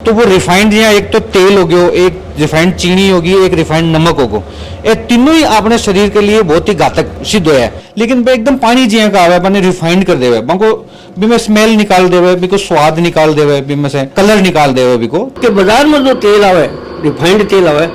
तो वो रिफाइंड या एक तो तेल हो गयो, एक रिफाइंड चीनी होगी, एक रिफाइंड नमक होगो, ये तीनों ही अपने शरीर के लिए बहुत ही घातक सिद्ध होया है। लेकिन बे एकदम पानी जिया का आवे बने रिफाइंड कर देवे बको भी में स्मेल निकाल देवे, भी को स्वाद निकाल देवे, भी में से कलर निकाल देवे भी को कि बाजार में जो तेल आवे रिफाइंड तेल आवे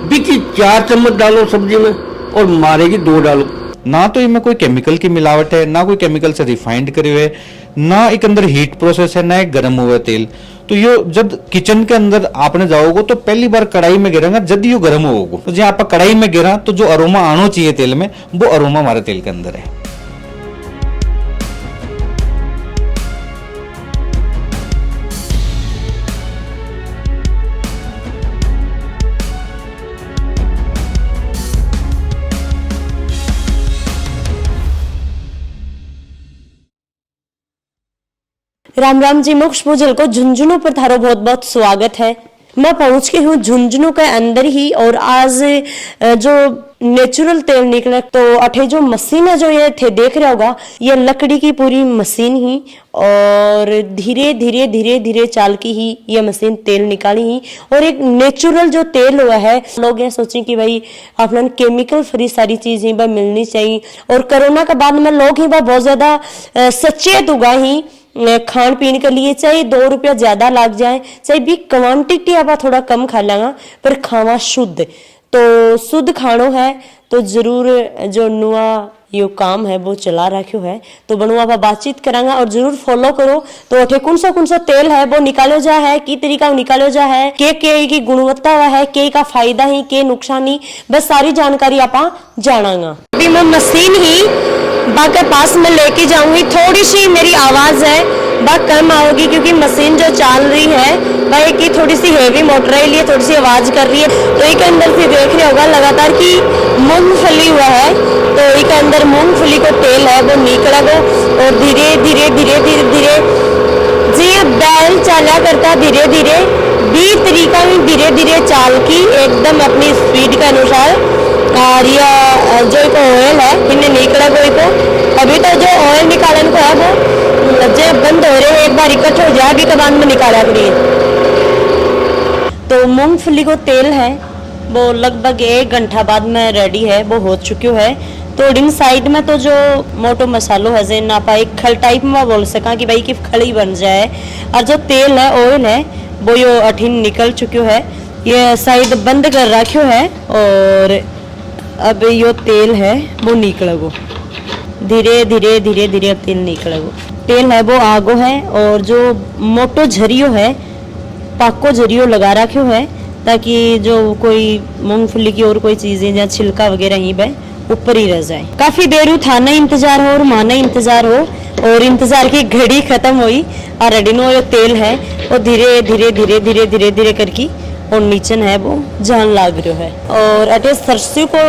बिकी 4 चम्मच डालो सब्जी में और मारेगी 2 डालो। ना तो इनमें कोई केमिकल की मिलावट है, ना कोई केमिकल से रिफाइंड करे हुए, ना एक अंदर हीट प्रोसेस है, ना एक गर्म हुआ तेल। तो यो जब किचन के अंदर आपने जाओगे तो पहली बार कढ़ाई में गिरेगा, जब यो गर्म होगा तो जब आप कढ़ाई में गिरा तो जो अरोमा आना चाहिए तेल में वो अरोमा हमारे तेल के अंदर है। राम राम जी, मोक्ष भोजल को झुंझुनू पर थारो बहुत बहुत स्वागत है। मैं पहुंच गई हूँ झुंझुनू के अंदर ही और आज जो नेचुरल तेल निकले तो अठे जो मशीन है जो ये थे देख रहा होगा, ये लकड़ी की पूरी मशीन ही और धीरे धीरे धीरे धीरे चाल की ही ये मशीन तेल निकाली ही और एक नेचुरल जो तेल हुआ है। लोग ये सोचें कि भाई अपना केमिकल फ्री सारी चीज ही मिलनी चाहिए और कोरोना के बाद में लोग ही बहुत ज्यादा सचेत हुआ ही खान पीन के लिए, चाहे 2 रुपया ज्यादा लग जाए, चाहे भी क्वांटिटी आप थोड़ा कम खा लेगा पर खावा शुद्ध। तो शुद्ध खानो है तो जरूर जो नुआ यो काम है वो चला रखो है तो बनुआ आप बातचीत करांगा और जरूर फॉलो करो। तो अठे कौन सा तेल है वो निकालो जा है, की तरीका निकालो जा है, के की गुणवत्ता हुआ है, के का फायदा ही के नुकसान ही, बस सारी जानकारी आप जानांगा। अभी मैं मशीन ही बाके पास में लेके जाऊंगी, थोड़ी सी मेरी आवाज है बात कम आओगी क्योंकि मशीन जो चल रही है भाई की थोड़ी सी हेवी मोटर है, लिए थोड़ी सी आवाज कर रही है। तो एक अंदर से देख रहे होगा लगातार की मूंगफली हुआ है, तो एक अंदर मूंगफली को तेल है वो निकला वो और धीरे धीरे धीरे धीरे धीरे जी बैल चला करता धीरे धीरे भी तरीका में धीरे धीरे चाल की एकदम अपनी स्पीड के अनुसार। और यह जो एक ऑयल है इन्हें निकला कोई को अभी तो जो ऑयल निकालन को है वो जब बंद हो रहे हैं, एक बार इकट्ठे हो जाए अभी के बाद में निकाला करिए। तो मूंगफली को तेल है वो लगभग 1 घंटा बाद में रेडी है, वो हो चुक्यो है। तो डिंग साइड में तो जो मोटो मसालो है जे ना पाए खल टाइप में बोल सका कि भाई की खड़ी बन जाए, और जो तेल है ऑयल है वो यो अठीन निकल चुक्यो है, ये साइड बंद कर रखियो है और अब यो तेल है वो निकलेगो धीरे धीरे धीरे धीरे तेल निकलेगो। तेल है वो आगो है और जो मोटो झरियो है पाको झरियो लगा रखियो है ताकि जो कोई मूंगफली की और कोई चीजें या छिलका वगैरह ही बे ऊपर ही रह जाए। काफी देर थाना इंतजार हो और माना इंतजार हो और इंतजार की घड़ी खत्म हुई और रेडिनो जो तेल है वो धीरे धीरे धीरे धीरे धीरे धीरे करके और नीचन है वो जान लाग रहा है। और अटे सरसों को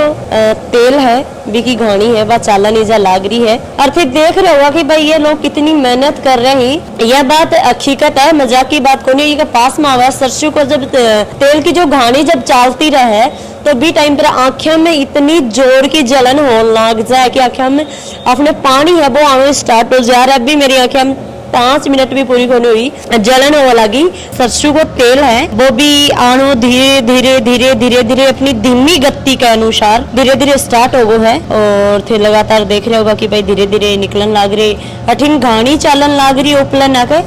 तेल है बिकी घानी है वह चाला नीजा लाग रही है और फिर देख रहे होगा कि भाई ये लोग कितनी मेहनत कर रहे हैं। यह बात हकीकत है, मजाक की बात को नहीं। ये पास में आवा सरसों को जब तेल की जो घानी जब चालती रहे तो भी टाइम पर आंखें में इतनी जोर की जलन हो लग जाए कि आंखें में अपने पानी है वो आने स्टार्ट हो जा रहा है। अभी मेरी आंखें 5 मिनट भी पूरी होने हुई जलन हो लगी। सरसों को तेल है वो भी आनो धीरे धीरे धीरे धीरे धीरे अपनी धीमी गति के अनुसार धीरे धीरे स्टार्ट हो गो है और फिर लगातार देख रहे होगा कि भाई धीरे धीरे निकलन लाग रही, अठिन घानी चालन लाग रही उपलन आके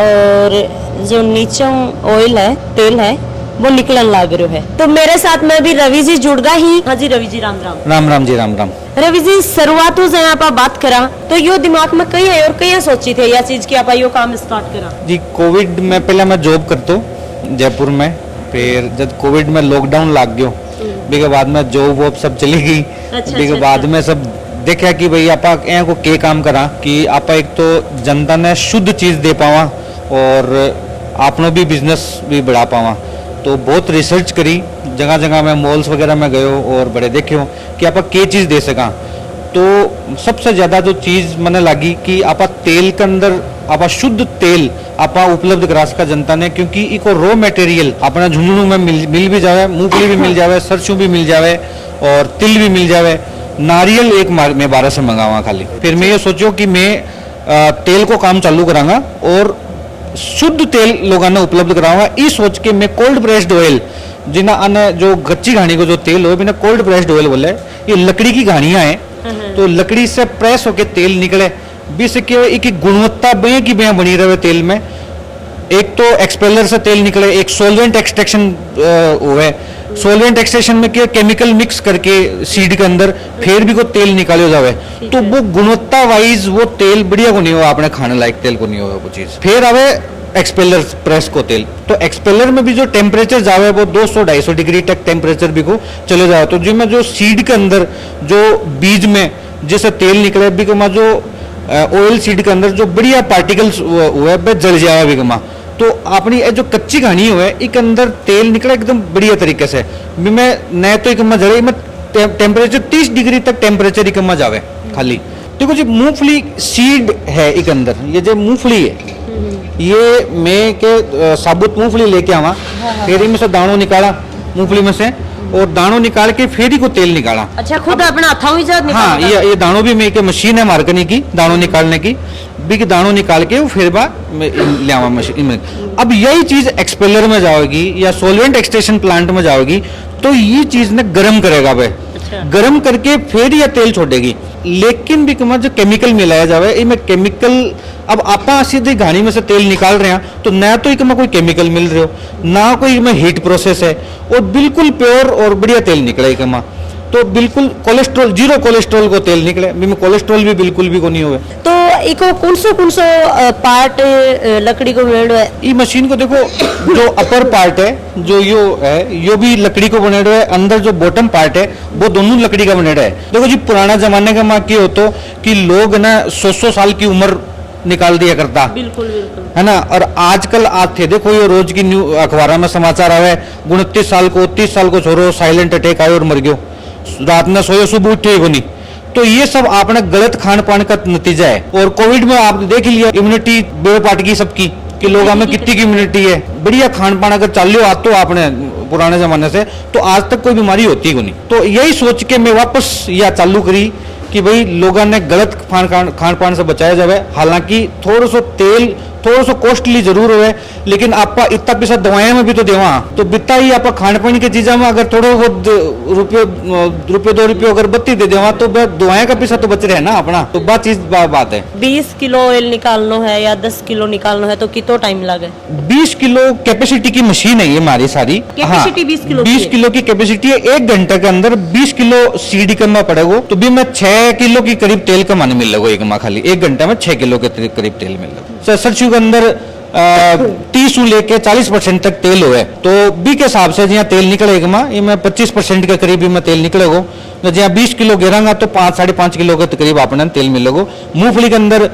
और जो नीचे ऑयल है तेल है वो निकलन लाग रहा है। तो मेरे साथ में भी रवि जी जुड़ गए ही। हाँ जी रवि जी राम राम। राम राम जी राम राम। रवि जी शुरुआत से आप बात करा तो यो दिमाग में कई है और कई सोची थे यह चीज की आप यो काम स्टार्ट करा जी। कोविड में पहले मैं जॉब करता जयपुर में, फिर जब कोविड में लॉकडाउन लाग गयो के बाद में जॉब वॉब सब चली गई। के बाद में सब देखा कि भाई आप को के काम करा कि आप एक तो जनता ने शुद्ध चीज दे पावा और आपनो भी बिजनेस भी बढ़ा पावा। तो बहुत रिसर्च करी, जगह जगह मैं मॉल्स वगैरह में गयो और बड़े देखे हो कि आप के चीज़ दे सका। तो सबसे ज़्यादा जो चीज़ मैंने लगी कि आप तेल के अंदर आप शुद्ध तेल आप उपलब्ध करा सका जनता ने, क्योंकि इको रॉ मटेरियल अपना झुंझुनू में मिल भी जावे, मूंगफली भी मिल जावे, सरसों भी मिल जावे और तिल भी मिल जावे। नारियल एक मैं 12 से मंगावा खाली। फिर मैं ये सोचो कि मैं तेल को काम चालू करांगा और शुद्ध तेल लोगों ने उपलब्ध करावा ये सोच के मैं कोल्ड प्रेस्ड ऑयल जिन्हें अन्य जो कच्ची घानी को जो तेल हो बिना कोल्ड प्रेस्ड ऑयल बोले ये लकड़ी की घानियां हैं तो लकड़ी से प्रेस होके तेल निकले बीस की गुणवत्ता बे की बे बनी रहे तेल में। एक तो एक्सपेलर से तेल निकले, एक सोलवेंट एक्सट्रैक्शन हुए, सोलवेंट एक्सट्रैक्शन में क्या केमिकल मिक्स करके सीड के अंदर फिर भी को तेल निकालो जावे तो वो गुणवत्ता वाइज वो तेल बढ़िया को नहीं हो, आपने खाने लायक तेल को नहीं हो वो चीज। फिर आवे एक्सपेलर प्रेस को तेल, तो एक्सपेलर में भी जो टेम्परेचर जावे वो 200-250 डिग्री तक टेम्परेचर भी को चले जाए तो जिसमें जो सीड के अंदर जो बीज में जैसे तेल निकले बिकमा जो ऑयल सीड के अंदर जो बढ़िया पार्टिकल्स हुए वह जल जाए बिकमा तो अपनी जो कच्ची घानी हुए एक अंदर तेल निकला एकदम बढ़िया तरीके से मैं न तो इकम्मा जड़े मैं टेम्परेचर 30 डिग्री तक टेम्परेचर इकम्मा जावे खाली। देखो जी मूंगफली सीड है एक अंदर, ये जो मूंगफली है ये मैं के साबुत मूंगफली लेके आवा फिर इनमें से दानों निकाला मूंगफली में से और दानों निकाल के फिर ही को तेल निकाला। अच्छा खुद अपना हाथों ही हाँ ये दानों भी मैं के मशीन है मार्कनी की दानों निकालने की भी दानों निकाल के वो फिर ले आवा मशीन में। अब यही चीज एक्सपेलर में जाओगी या सोलवेंट एक्सट्रैक्शन प्लांट में जाओगी तो ये चीज ने गर्म करेगा वह गर्म करके फिर यह तेल छोड़ेगी। लेकिन भी जो केमिकल मिलाया जावे इनमें केमिकल अब आप सीधे घानी में से तेल निकाल रहे हैं तो ना तो इसमें कोई केमिकल मिल रहे हो ना कोई इसमें हीट प्रोसेस है और बिल्कुल प्योर और बढ़िया तेल निकले इसमें तो बिल्कुल कोलेस्ट्रॉल जीरो कोलेस्ट्रॉल को तेल निकले में कोलेस्ट्रॉल भी बिल्कुल भी को नहीं हुए। तो इको कौन सो पार्ट लकड़ी को बनेडो है ये मशीन को देखो जो अपर पार्ट है जो यो भी लकड़ी को बनेडो है, अंदर जो बॉटम पार्ट है वो दोनों लकड़ी का बनेडा है। देखो जी पुराना जमाने का माँ क्या होता कि लोग ना 100 साल की उम्र निकाल दिया करता बिल्कुल बिल्कुल है ना। और आजकल आज थे देखो ये रोज की न्यू अखबार में समाचार आवे 29 साल को 30 साल को छोरो साइलेंट अटैक आयो और मर गयो, रात में सोयो सुबह उठे को नहीं। तो ये सब आपने गलत खान पान का नतीजा है। और कोविड में आप देख लिया इम्यूनिटी बेपाट की सबकी कि लोगों में कितनी की इम्यूनिटी है। बढ़िया खान पान अगर चल लियो आज तो आपने पुराने जमाने से तो आज तक कोई बीमारी होती को नहीं। तो यही सोच के मैं वापस यह चालू करी कि भाई लोगों ने गलत खान पान से बचाया जाए। हालांकि थोड़ा सा तेल थोड़ा सा कॉस्टली जरूर हो लेकिन आप इतना पैसा दवाएं में भी तो देवा तो बिता ही आप खाने पीने की चीज़ों में अगर थोड़ा बहुत रुपये 2 रुपये अगर बत्ती दे देवा तो दवाएं का पैसा तो बच रहे ना अपना। तो बात चीज बात है 20 किलो ऑयल निकालना है या 10 किलो निकालना है तो कितना टाइम लगे? 20 किलो कैपेसिटी की मशीन है ये हमारी सारी। कैपेसिटी 20 किलो की कैपेसिटी है। 1 घंटे के अंदर 20 किलो सीडी करना पड़ेगा तो भी मैं 6 किलो की करीब तेल कमाने मिल लगो एक माह खाली 1 घंटे में 6 किलो के करीब तेल मिल लगो। सरसों के अंदर 30 लेके 40% तक तेल हुए तो बी के हिसाब से जहाँ तेल निकलेगा माँ ये मैं 25% के करीब में तेल निकलेगा। जहाँ 20 किलो गिरांगा तो 5-5.5 किलो के करीब अपने तेल मिलेगा। मूंगफली के अंदर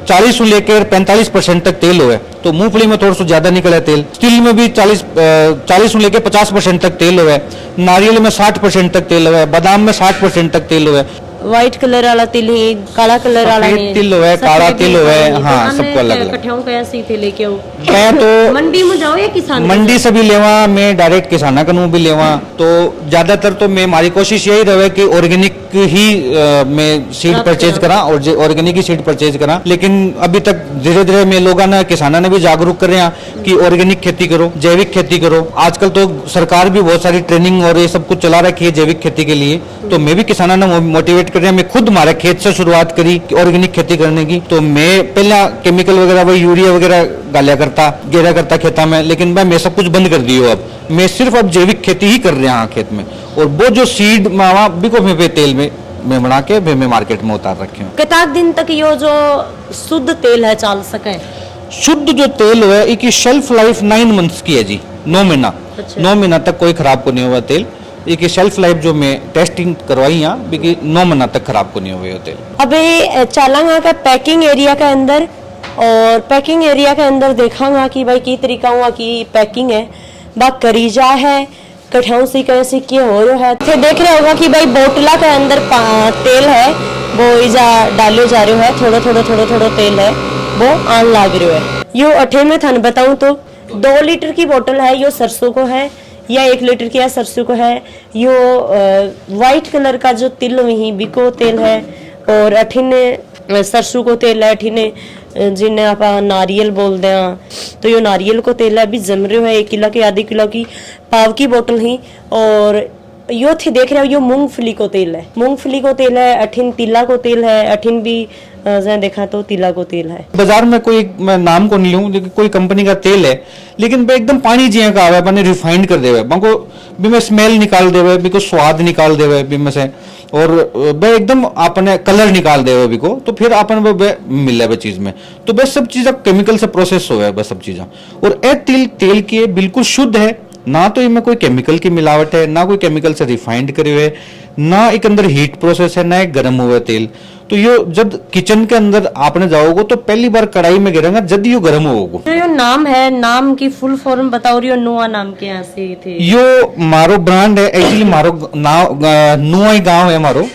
40 लेकर 45% तक तेल हुए तो मूंगफली में थोड़ा सा ज्यादा निकले तेल। स्टील में भी 40 लेकर 50% तक तेल हुए, नारियल में 60% तक तेल हुए, बादाम में 60% तक तेल हुए। व्हाइट कलर वाला तिल है, काला कलर वाला है, तिल है, काला तिल है, हाँ सबको अलग अलग। कठियाओं कैसे थे लेके आओ? मैं तो मंडी में जाओ या किसान मंडी से भी लेवा, मैं डायरेक्ट किसाना कनू भी लेवा। तो ज्यादातर तो मैं हमारी कोशिश यही रहे कि ऑर्गेनिक ही मैं सीड परचेज करा और ऑर्गेनिक ही सीड परचेज करा। लेकिन अभी तक धीरे धीरे मैं लोगों ने किसाना ने भी जागरूक कर रहे हैं कि ऑर्गेनिक खेती करो, जैविक खेती करो। आजकल तो सरकार भी बहुत सारी ट्रेनिंग और ये सब कुछ चला रखी है जैविक खेती के लिए। तो मैं भी किसाना ने मोटिवेट कर रहे हैं। मैं खुद हमारे खेत से शुरुआत करी ऑर्गेनिक खेती करने की। तो मैं पहला केमिकल वगैरह वही यूरिया वगैरह डालिया करता गिरा करता खेता में, लेकिन मैं सब कुछ बंद कर दियो। अब मैं सिर्फ अब जैविक खेती ही कर रहा हूँ खेत में। और वो जो सीड मावा बिको में तेल में मैं बना के मैं मार्केट में उतार रखे हूँ। कितना दिन तक ये जो शुद्ध तेल है चल सके? शुद्ध जो तेल है इसकी शेल्फ लाइफ 9 मंथ्स की है जी, 9 महीना। 9 महीना तक कोई खराब को नहीं हुआ तेल। एक शेल्फ लाइफ जो मैं टेस्टिंग करवाई यहाँ 9 महीना तक खराब को नहीं हुए तेल। अभी चलांगा का पैकिंग एरिया के अंदर और पैकिंग एरिया के अंदर देखांगा कि भाई की तरीका हुआ की पैकिंग है बा करीजा है कठाऊ से कैसे क्या हो रहा है। तो देख रहे होगा कि भाई बोतला के अंदर तेल है वो इजा डालो जा रहा है, थोड़ा तेल है वो आन लाग रहा है। यो अठे में थान बताऊं तो 2 लीटर की बोतल है, यो सरसों को है या 1 लीटर की सरसों को है। यो व्हाइट कलर का जो तिल वही बिको तेल है और अठिने सरसों को तेल है, अठिने जिन्हें आप नारियल बोलते हैं, तो यो नारियल को तेल है अभी जम रहे है 1 किलो की आधी किलो की पाव की बोतल ही। और यो थे देख रहे हो यो मूंगफली को तेल है, मूंगफली को तेल है, अठिन तिला को तेल है, अठिन भी जहाँ देखा तो तिला को तेल है। बाजार में कोई मैं नाम को नहीं लूँ, लेकिन कोई कंपनी का तेल है, लेकिन बे एकदम पानी जिया का आवे, बने रिफाइंड कर देवे, बको भी में स्मेल निकाल देवे, भी को स्वाद निकाल देवे भी में से, और बे एकदम आपने कलर निकाल देवे भी को, तो फिर आपन बे मिले बे चीज में, तो बस सब चीज़ केमिकल से प्रोसेस हो है बस सब चीज़ें। और ए तेल की बिल्कुल शुद्ध है, ना तो इनमें कोई केमिकल की मिलावट है, ना कोई केमिकल से रिफाइंड करे हुए, ना एक अंदर हीट प्रोसेस है, ना एक गर्म हुआ तेल। तो यो जब किचन के अंदर आपने जाओगे तो पहली बार कढ़ाई में गिरेगा जब यो गर्म होगा। तो यो नाम है, नाम की फुल फॉर्म बताओ, यो नुआ नाम के यहाँ से थे? यो मारो ब्रांड है, एक्चुअली मारो नुआ ही गांव है मारो,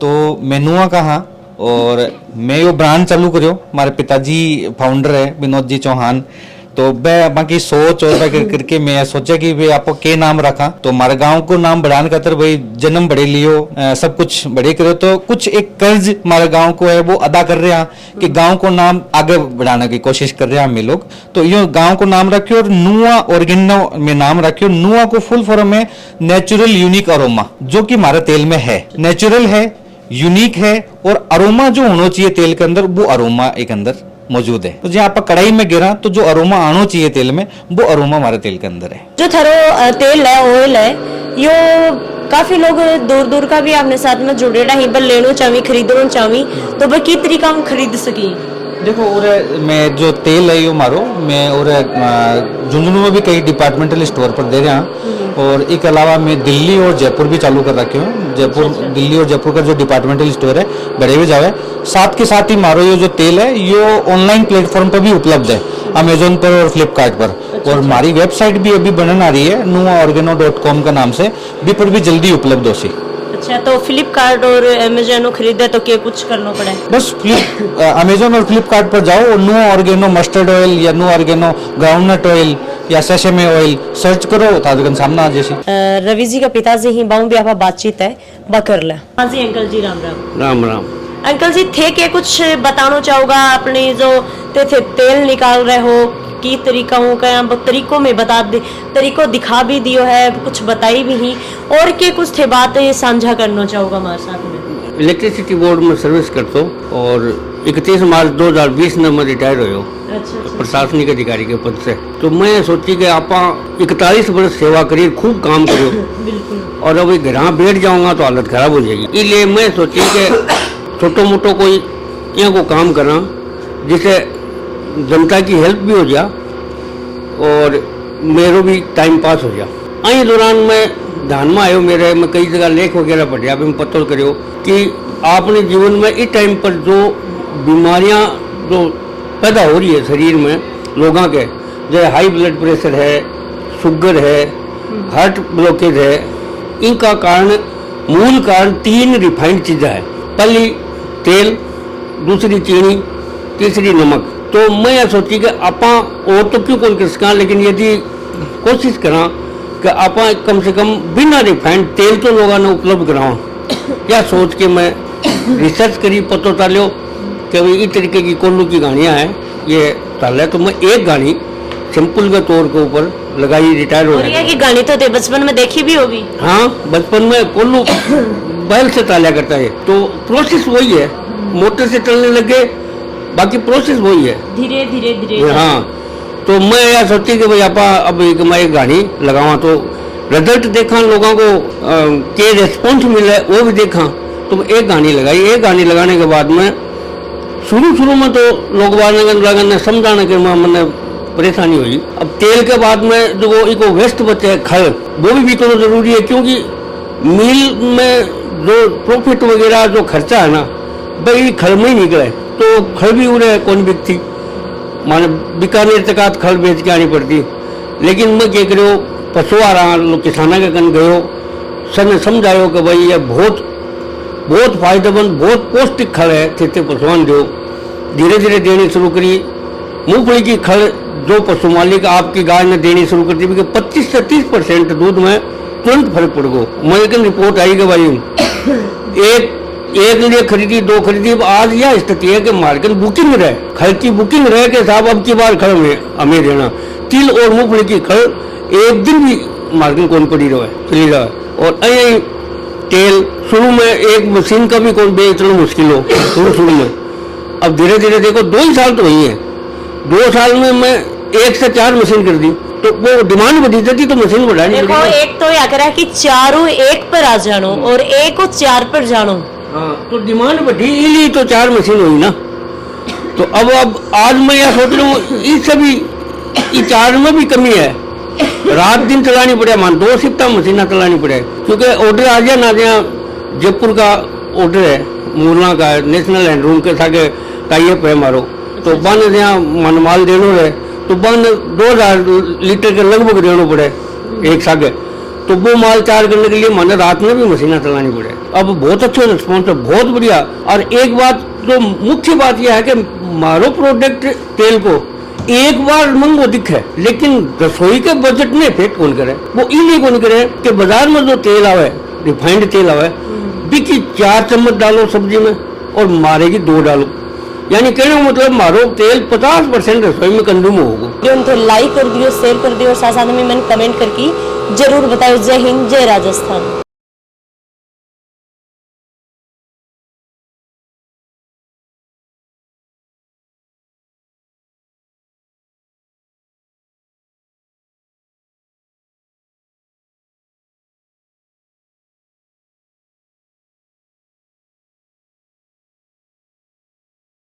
तो मैं नुआ कहा और मैं यो ब्रांड चालू करो, हमारे पिताजी फाउंडर है विनोद जी चौहान। तो मैं बाकी सोच और करके मैं सोचा कि भाई आपको के नाम रखा, तो हमारे गांव को नाम बढ़ाने खातर भाई जन्म बड़े लियो, सब कुछ बड़े करो, तो कुछ एक कर्ज हमारे गांव को है वो अदा कर रहे हैं कि गांव को नाम आगे बढ़ाने की कोशिश कर रहे हैं हम लोग। तो यो गांव को नाम रखियो और नुआ ऑर्गेनो में नाम रखियो। नुआ को फुल फॉर्म में नेचुरल यूनिक अरोमा, जो कि हमारे तेल में है, नेचुरल है, यूनिक है, और अरोमा जो होना चाहिए तेल के अंदर वो अरोमा एक अंदर मौजूद है। तो जहाँ आप कढ़ाई में गिरा तो जो अरोमा आना चाहिए तेल में वो अरोमा हमारे तेल के अंदर है। जो थारो तेल है, ऑयल है, यो काफी लोग दूर दूर का भी आपने साथ में जुड़ेड़ा ही बल लेनो चावी, खरीदनो चावी, तो भाई की तरीका हम खरीद सकी? देखो और मैं जो तेल है यो मारो मैं और झुंझुनू में भी कई डिपार्टमेंटल स्टोर पर दे रहे हैं, और एक अलावा मैं दिल्ली और जयपुर भी चालू कर रखे हूँ। जयपुर दिल्ली और जयपुर का जो डिपार्टमेंटल स्टोर है बड़े भी जावे, साथ के साथ ही मारो ये जो तेल है यो ऑनलाइन प्लेटफॉर्म पर भी उपलब्ध है, अमेजोन पर और फ्लिपकार्ट पर। और हमारी वेबसाइट भी अभी बनने आ रही है nuaorgano.com का नाम से, भी पर भी जल्दी उपलब्ध हो सी। अच्छा, तो फ्लिपकार्ट और अमेजोन खरीदे तो क्या कुछ करना पड़े? बस अमेजोन और फ्लिपकार्ट पर जाओ और नुआ ऑर्गेनो मस्टर्ड ऑयल या नुआ ऑर्गेनो ग्राउंडनट ऑयल या सेसेमे ऑयल सर्च करो, ताजगन सामने आ जैसी। रवि जी का पिताजी ही बाऊ भी आपा बातचीत है बकर ले। हाँ जी अंकल जी, राम राम। राम राम। अंकल जी थे के कुछ बताना चाहोगा अपने जो थे तेल निकाल रहे हो की तरीका हो क्या तरीकों में बता दे, तरीकों दिखा भी दियो है, कुछ बताई भी ही, और के कुछ थे बातें साझा करना चाहोगा हमारे साथ में? इलेक्ट्रिसिटी बोर्ड में सर्विस करता हूँ और 31 मार्च 2020 में मैं रिटायर हो प्रशासनिक अधिकारी के पद से। तो मैं सोची कि आप 41 वर्ष सेवा करिए, खूब काम करो, और अब घर बैठ जाऊंगा तो हालत खराब हो जाएगी। इसलिए मैं सोची कि छोटो मोटो कोई यहाँ को काम करा जिससे जनता की हेल्प भी हो जा और मेरो भी टाइम पास हो जा। आई दौरान मैं ध्यान में आयो मेरे, मैं कई जगह लेख वगैरह पढ़िया, मैं पता करो कि आपने जीवन में इस टाइम पर जो बीमारियां जो पैदा हो रही है शरीर में लोगों के, जैसे हाई ब्लड प्रेशर है, शुगर है, हार्ट ब्लॉकेज है, इनका कारण मूल कारण 3 रिफाइंड चीज़ें है। पहली तेल, दूसरी चीनी, तीसरी नमक। तो मैं यह सोची कि आप और तो क्यों कौन कर सका, लेकिन यदि कोशिश करा कि आप कम से कम बिना रिफाइंड तेल तो लोगों ने उपलब्ध कराओ, यह सोच के मैं रिसर्च करी, पता चलो कि भाई इस तरीके की कोल्लू की गाड़ियाँ हैं ये चल है। तो मैं एक गाड़ी सिंपल के तौर के ऊपर लगाई, रिटायर हो गया। की गाड़ी तो बचपन में देखी भी होगी? हाँ, बचपन में कोल्लू बैल से तालिया करता है, तो प्रोसेस वही है, मोटर से चलने लगे, बाकी प्रोसेस वही है, धीरे धीरे धीरे। हाँ, तो मैं यह सोची कि भाई आप अब मैं एक गाड़ी लगावा, तो रिजल्ट देखा लोगों को के रिस्पॉन्स मिले वो भी देखा, तो एक गाड़ी लगाई। एक गाड़ी लगाने के बाद में शुरू में तो लोग ने समझाने के मैंने परेशानी हुई। अब तेल के बाद में जो वो इको वेस्ट बचे है खल, वो भी तो जरूरी है, क्योंकि मिल में जो प्रॉफिट वगैरह जो खर्चा है ना भाई खल में ही निकले, तो खल भी उन्हें कौन बिकती, माने बीकानेर तक खल बेच के आनी पड़ती। लेकिन मैं क्या करो पशुआ रहा लोग किसाना के कन गयो, सब ने समझायो कि भाई ये बहुत फायदेमंद बहुत पौष्टिक खल है, थे पशुआन दो। धीरे धीरे देनी शुरू करी। मूंगफली की खल जो पशु मालिक आपकी गाय ने देनी शुरू कर दी, 25 से 30% दूध में तुरंत फर्क पड़ गो। मैं एक रिपोर्ट आई कि भाई एक लिए खरीदी, दो खरीदी। अब आज यह स्थिति है कि मार्केट बुकिंग रहे, खल की बुकिंग रहे कि साहब अब की बार खड़ में हमें देना। तिल और मूंगफली की खड़ एक दिन भी मार्केट कौन पड़ी रहा है, चली रहा है। और यही तेल शुरू में एक मशीन का भी कौन बेचना मुश्किल हो शुरू में। अब धीरे धीरे देखो 2 ही साल तो वही है, 2 साल में मैं 1 से 4 मशीन कर दी, तो वो डिमांड बढ़ी जाती तो मशीन बढ़ानी देखो पड़ेगी। एक तो या करा कि 4 1 पर आ जानो और 1 को 4 पर जानो। हाँ, तो डिमांड बढ़ी इसलिए तो 4 मशीन हुई ना। तो अब आज मैं यह सोच रहा हूँ इससे भी 4 में भी कमी है, रात दिन चलानी पड़े, मान 2 शिफ्ट मशीन चलानी पड़े, क्योंकि ऑर्डर आ जाए ना। जहाँ जयपुर का ऑर्डर है, मूरना का है, नेशनल हैंडलूम के साथ टाइप है मारो, तो बन जहाँ मन माल देनो है तो बन 2000 लीटर के लगभग देना पड़े एक सागे, तो वो माल तैयार करने के लिए मैंने रात में भी मशीनें चलानी पड़े। अब बहुत अच्छा रिस्पॉन्स है, बहुत बढ़िया। और एक बात जो मुख्य बात यह है कि मारो प्रोडक्ट तेल को एक बार मंगो दिखे, लेकिन रसोई के बजट में इफेक्ट कौन करे, वो इन्हीं कौन करे कि बाजार में जो तेल आवे, रिफाइंड तेल आवे, बिकी 4 चम्मच डालो सब्जी में और मारेगी 2 डालो, यानी कहने का मतलब मारो तेल 50% रसोई में कंज्यूम होगा। जो उनको लाइक कर दियो, शेयर कर दियो और साथ साथ में मैंने कमेंट करके जरूर बताओ। जय हिंद, जय राजस्थान।